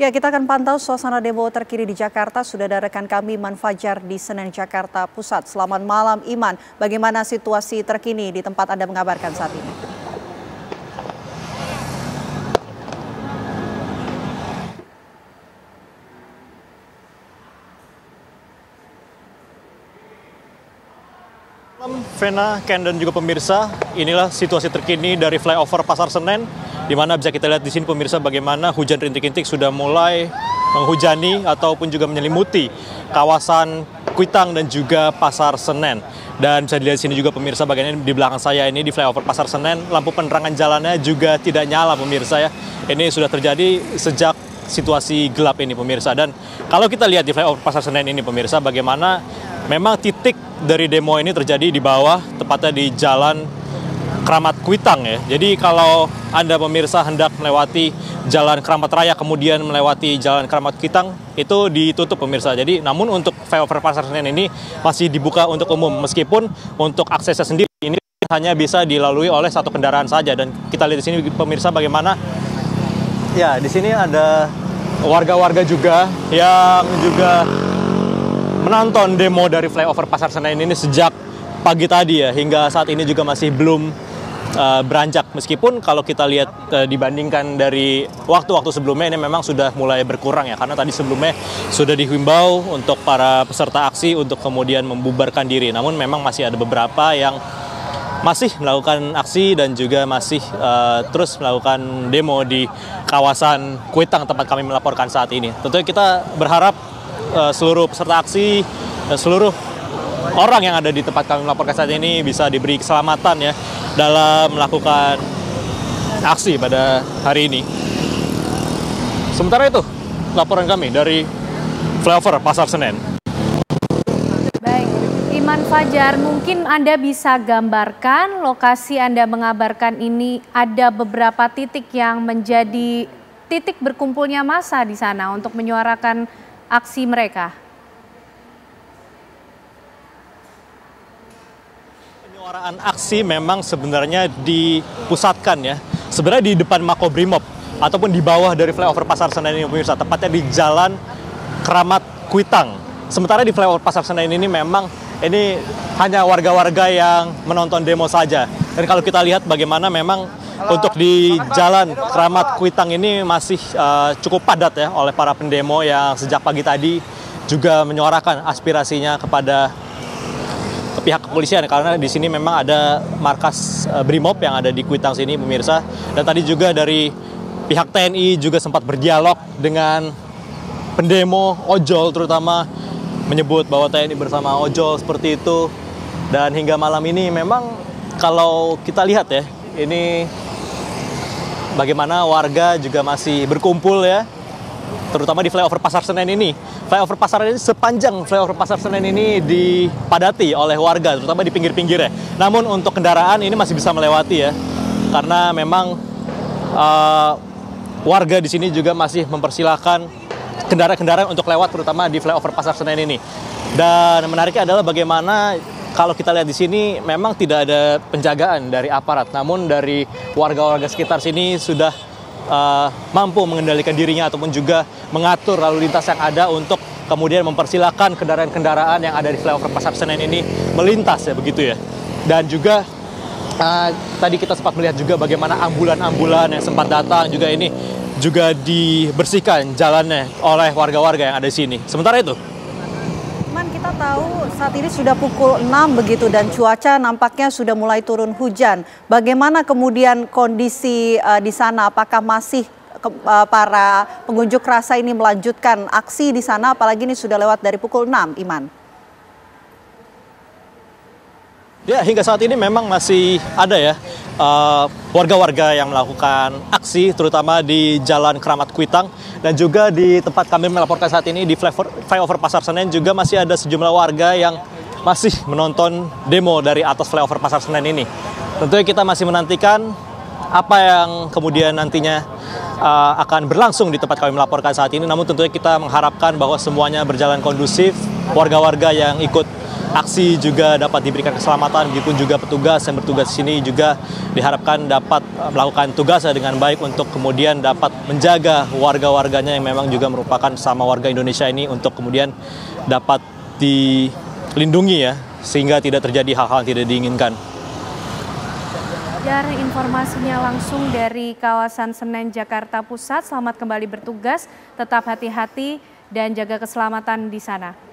Ya, kita akan pantau suasana demo terkini di Jakarta. Sudah ada rekan kami Iman Fajar di Senen, Jakarta Pusat. Selamat malam Iman, bagaimana situasi terkini di tempat Anda mengabarkan saat ini? Vena, Ken, dan juga pemirsa, inilah situasi terkini dari flyover Pasar Senen, di mana bisa kita lihat di sini pemirsa bagaimana hujan rintik-rintik sudah mulai menghujani ataupun juga menyelimuti kawasan Kuitang dan juga Pasar Senen. Dan bisa dilihat di sini juga pemirsa bagian di belakang saya ini di flyover Pasar Senen, lampu penerangan jalannya juga tidak nyala pemirsa ya. Ini sudah terjadi sejak situasi gelap ini pemirsa. Dan kalau kita lihat di flyover Pasar Senen ini pemirsa, bagaimana memang titik dari demo ini terjadi di bawah, tepatnya di Jalan Kramat Kuitang ya. Jadi kalau Anda pemirsa hendak melewati Jalan Kramat Raya kemudian melewati Jalan Kramat Kuitang, itu ditutup pemirsa. Jadi namun untuk flyover Pasar Senen ini masih dibuka untuk umum, meskipun untuk aksesnya sendiri ini hanya bisa dilalui oleh satu kendaraan saja. Dan kita lihat di sini pemirsa bagaimana ya di sini ada warga-warga juga yang juga menonton demo dari flyover Pasar Senen ini sejak pagi tadi ya, hingga saat ini juga masih belum beranjak. Meskipun kalau kita lihat dibandingkan dari waktu-waktu sebelumnya ini memang sudah mulai berkurang ya, karena tadi sebelumnya sudah dihimbau untuk para peserta aksi untuk kemudian membubarkan diri. Namun memang masih ada beberapa yang masih melakukan aksi dan juga masih terus melakukan demo di kawasan Kuitang tempat kami melaporkan saat ini. Tentunya kita berharap seluruh peserta aksi, seluruh orang yang ada di tempat kami melaporkan saat ini bisa diberi keselamatan ya dalam melakukan aksi pada hari ini. Sementara itu, laporan kami dari flyover Pasar Senen. Baik, Iman Fajar, mungkin Anda bisa gambarkan lokasi Anda mengabarkan ini, ada beberapa titik yang menjadi titik berkumpulnya massa di sana untuk menyuarakan aksi mereka. Penyuaraan aksi memang sebenarnya dipusatkan ya, sebenarnya di depan Makobrimob ataupun di bawah dari flyover Pasar Senen ini pemirsa, tepatnya di Jalan Kramat Kuitang. Sementara di flyover Pasar Senen ini memang ini hanya warga-warga yang menonton demo saja. Dan kalau kita lihat bagaimana memang untuk di Jalan Kramat Kuitang ini masih cukup padat ya oleh para pendemo yang sejak pagi tadi juga menyuarakan aspirasinya kepada pihak kepolisian, karena di sini memang ada markas Brimob yang ada di Kuitang sini pemirsa. Dan tadi juga dari pihak TNI juga sempat berdialog dengan pendemo ojol, terutama menyebut bahwa TNI bersama ojol seperti itu. Dan hingga malam ini memang kalau kita lihat ya, ini bagaimana warga juga masih berkumpul ya, terutama di flyover Pasar Senen ini. Flyover Pasar Senen ini, sepanjang flyover Pasar Senen ini dipadati oleh warga, terutama di pinggir-pinggirnya. Namun untuk kendaraan ini masih bisa melewati ya, karena memang warga di sini juga masih mempersilahkan kendaraan-kendaraan untuk lewat, terutama di flyover Pasar Senen ini. Dan menariknya adalah bagaimana kalau kita lihat di sini memang tidak ada penjagaan dari aparat, namun dari warga-warga sekitar sini sudah mampu mengendalikan dirinya ataupun juga mengatur lalu lintas yang ada untuk kemudian mempersilahkan kendaraan-kendaraan yang ada di flyover Pasar Senen ini melintas ya, begitu ya. Dan juga tadi kita sempat melihat juga bagaimana ambulan-ambulan yang sempat datang juga ini juga dibersihkan jalannya oleh warga-warga yang ada di sini. Sementara itu, kita tahu saat ini sudah pukul 6 begitu dan cuaca nampaknya sudah mulai turun hujan. Bagaimana kemudian kondisi di sana? Apakah masih para pengunjuk rasa ini melanjutkan aksi di sana? Apalagi ini sudah lewat dari pukul 6, Iman. Ya, hingga saat ini memang masih ada ya warga-warga yang melakukan aksi, terutama di Jalan Kramat Kuitang. Dan juga di tempat kami melaporkan saat ini di flyover Pasar Senen juga masih ada sejumlah warga yang masih menonton demo dari atas flyover Pasar Senen ini. Tentunya kita masih menantikan apa yang kemudian nantinya akan berlangsung di tempat kami melaporkan saat ini. Namun tentunya kita mengharapkan bahwa semuanya berjalan kondusif, warga-warga yang ikut aksi juga dapat diberikan keselamatan, begitupun juga petugas yang bertugas di sini juga diharapkan dapat melakukan tugasnya dengan baik untuk kemudian dapat menjaga warga-warganya yang memang juga merupakan sama warga Indonesia ini untuk kemudian dapat dilindungi ya, sehingga tidak terjadi hal-hal yang tidak diinginkan. Dari informasinya langsung dari kawasan Senen, Jakarta Pusat. Selamat kembali bertugas, tetap hati-hati dan jaga keselamatan di sana.